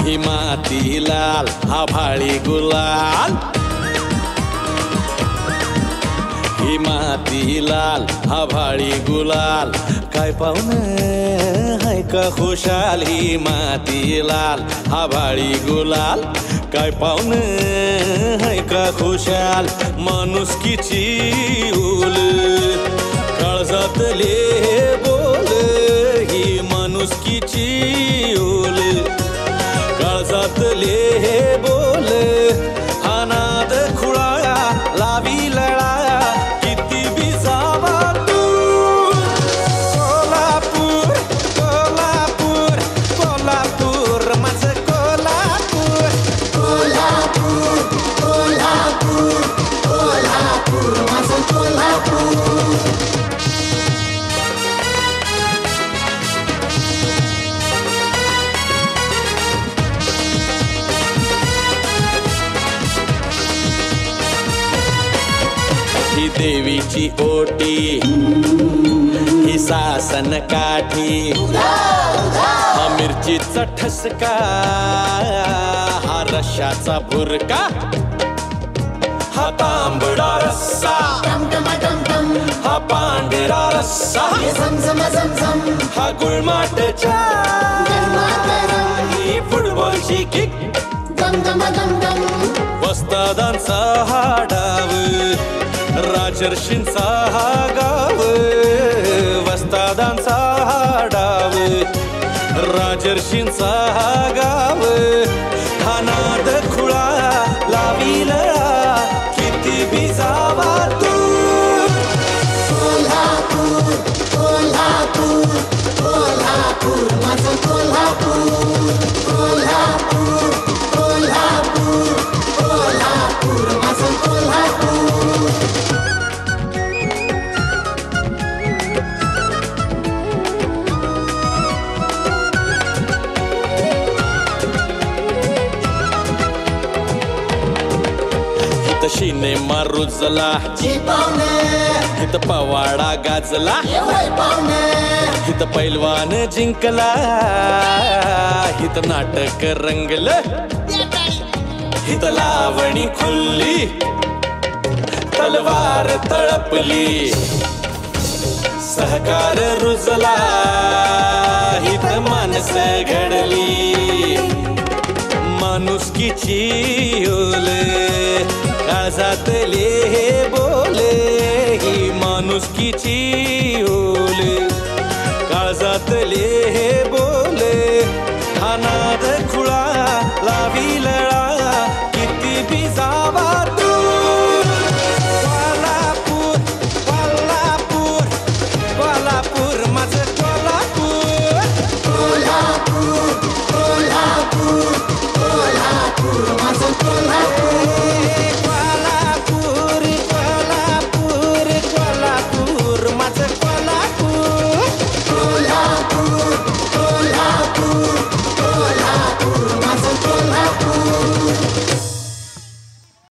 ही माती लाल आभाळी गुलाल, ही माती लाल आभाळी गुलाल, काय पाहुणं हाय का खुशाल, ही माती लाल आभाळी गुलाल, काय पाहुणं हाय का खुशाल, माणुसकीची उल काळजातले बोल, ही माणुसकीची उल काळजातले बोल, हा नाद खुळाया लावी लळाया किती बी जावा तू, कोल्हापूर कोल्हापूर कोल्हापूर माझं कोल्हापूर, कोल्हापूर कोल्हापूर कोल्हापूर माझं कोल्हापूर. ही देवीची ओटी, ही सासन काठी, हा मिरचीचा ठसका, हा रश्याचा भुरका, हा तांबडा रस्सा, हा पांढरा रस्सा, हा गुळमाट ही फुटबॉलची किक, वस्तादांचा हा डाव, राजर्षींचा हा गाव, वस्तादांचा हा डाव, राजर्षींचा हा गाव, हा नाद खुळा लावी लळा किती बी जावा तू, कोल्हापूर कोल्हापूर कोल्हापूर माझं कोल्हापूर, कोल्हापूर कोल्हापूर कोल्हापूर माझं कोल्हापूर. इथं सिनेमा रुजला, इथं पवाडा गाजला, इथं पैलवान जिंकला, इथं नाटक रंगलं, इथं लावणी खुलली, तलवार तळपली, सहकार रुजला, इथं माणस घडली, माणुसकीची ओल काळजातले बोले, ही माणुसकीची ओल काळजातले बोले, हा नाद खुळा लावी लळा